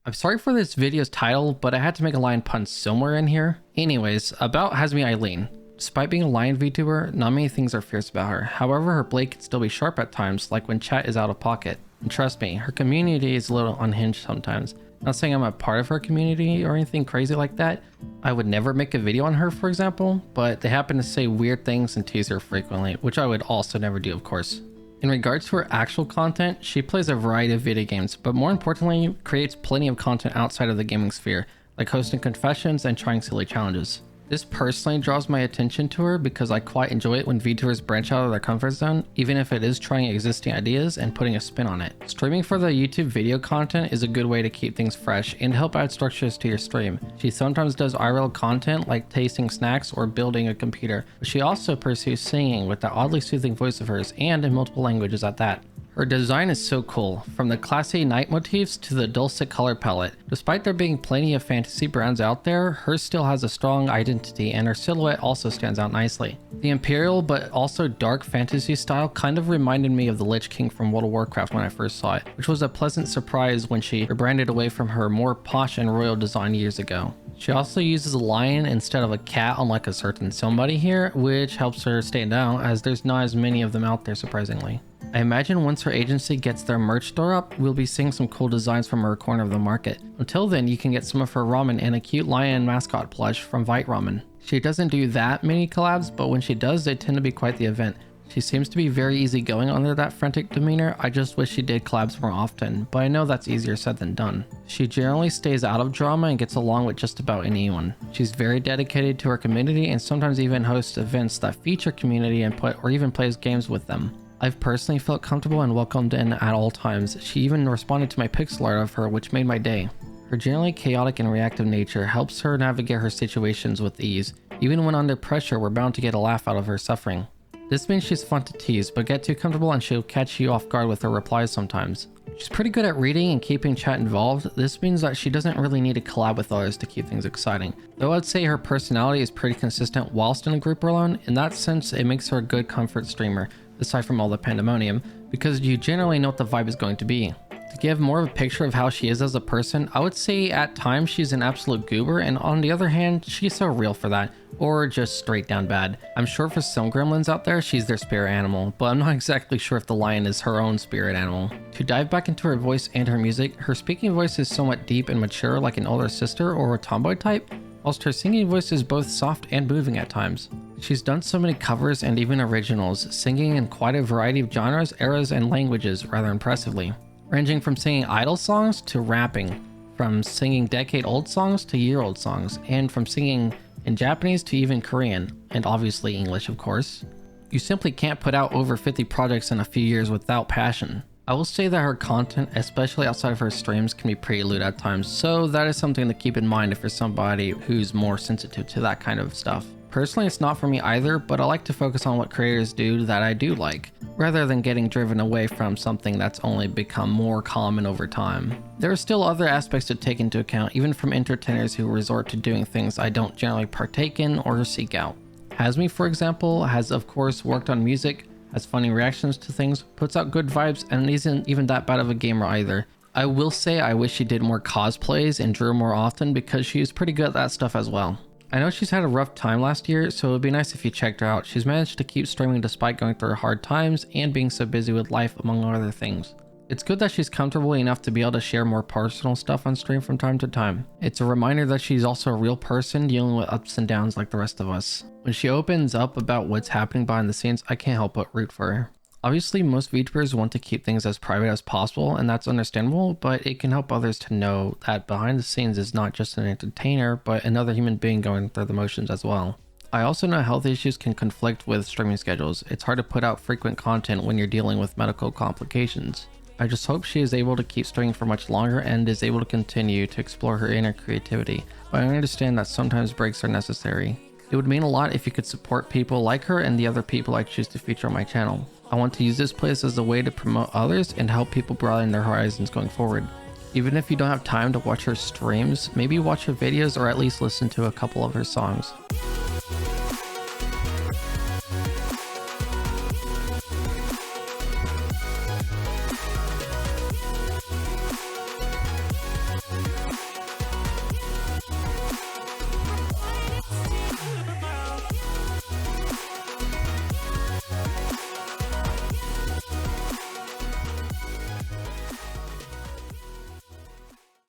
I'm sorry for this video's title, but I had to make a lion pun somewhere in here. Anyways, about Hazumi Aileen. Despite being a Lion VTuber, not many things are fierce about her. However, her blade can still be sharp at times, like when chat is out of pocket. And trust me, her community is a little unhinged sometimes. Not saying I'm a part of her community or anything crazy like that. I would never make a video on her, for example, but they happen to say weird things and tease her frequently, which I would also never do, of course. In regards to her actual content, she plays a variety of video games, but more importantly, creates plenty of content outside of the gaming sphere, like hosting confessions and trying silly challenges. This personally draws my attention to her because I quite enjoy it when VTubers branch out of their comfort zone, even if it is trying existing ideas and putting a spin on it. Streaming for the YouTube video content is a good way to keep things fresh and help add structures to your stream. She sometimes does IRL content like tasting snacks or building a computer, but she also pursues singing with that oddly soothing voice of hers and in multiple languages at that. Her design is so cool, from the classy night motifs to the dulcet color palette. Despite there being plenty of fantasy brands out there, hers still has a strong identity and her silhouette also stands out nicely. The imperial but also dark fantasy style kind of reminded me of the Lich King from World of Warcraft when I first saw it, which was a pleasant surprise when she rebranded away from her more posh and royal design years ago. She also uses a lion instead of a cat, unlike a certain somebody here, which helps her stand out as there's not as many of them out there, surprisingly. I imagine once her agency gets their merch store up, we'll be seeing some cool designs from her corner of the market. Until then, you can get some of her ramen and a cute lion mascot plush from Vite Ramen. She doesn't do that many collabs, but when she does, they tend to be quite the event. She seems to be very easygoing under that frantic demeanor. I just wish she did collabs more often, but I know that's easier said than done. She generally stays out of drama and gets along with just about anyone. She's very dedicated to her community and sometimes even hosts events that feature community input or even plays games with them. I've personally felt comfortable and welcomed in at all times. She even responded to my pixel art of her, which made my day. Her generally chaotic and reactive nature helps her navigate her situations with ease. Even when under pressure, we're bound to get a laugh out of her suffering. This means she's fun to tease, but get too comfortable and she'll catch you off guard with her replies sometimes. She's pretty good at reading and keeping chat involved. This means that she doesn't really need to collab with others to keep things exciting. Though I'd say her personality is pretty consistent whilst in a group or alone. In that sense, it makes her a good comfort streamer, aside from all the pandemonium, because you generally know what the vibe is going to be. To give more of a picture of how she is as a person, I would say at times she's an absolute goober, and on the other hand, she's so real for that, or just straight down bad. I'm sure for some gremlins out there, she's their spirit animal, but I'm not exactly sure if the lion is her own spirit animal. To dive back into her voice and her music, her speaking voice is somewhat deep and mature like an older sister or a tomboy type, whilst her singing voice is both soft and moving at times. She's done so many covers and even originals, singing in quite a variety of genres, eras, and languages rather impressively. Ranging from singing idol songs to rapping, from singing decade-old songs to year-old songs, and from singing in Japanese to even Korean, and obviously English of course. You simply can't put out over 50 projects in a few years without passion. I will say that her content, especially outside of her streams, can be pretty lewd at times, so that is something to keep in mind if you're somebody who's more sensitive to that kind of stuff. Personally, it's not for me either, but I like to focus on what creators do that I do like, rather than getting driven away from something that's only become more common over time. There are still other aspects to take into account, even from entertainers who resort to doing things I don't generally partake in or seek out. Hazumi, for example, has of course worked on music, has funny reactions to things, puts out good vibes, and isn't even that bad of a gamer either. I will say I wish she did more cosplays and drew more often because she is pretty good at that stuff as well. I know she's had a rough time last year, so it would be nice if you checked her out. She's managed to keep streaming despite going through hard times and being so busy with life among other things. It's good that she's comfortable enough to be able to share more personal stuff on stream from time to time. It's a reminder that she's also a real person dealing with ups and downs like the rest of us. When she opens up about what's happening behind the scenes, I can't help but root for her. Obviously, most VTubers want to keep things as private as possible, and that's understandable, but it can help others to know that behind the scenes is not just an entertainer, but another human being going through the motions as well. I also know health issues can conflict with streaming schedules. It's hard to put out frequent content when you're dealing with medical complications. I just hope she is able to keep streaming for much longer and is able to continue to explore her inner creativity, but I understand that sometimes breaks are necessary. It would mean a lot if you could support people like her and the other people I choose to feature on my channel. I want to use this place as a way to promote others and help people broaden their horizons going forward. Even if you don't have time to watch her streams, maybe watch her videos or at least listen to a couple of her songs.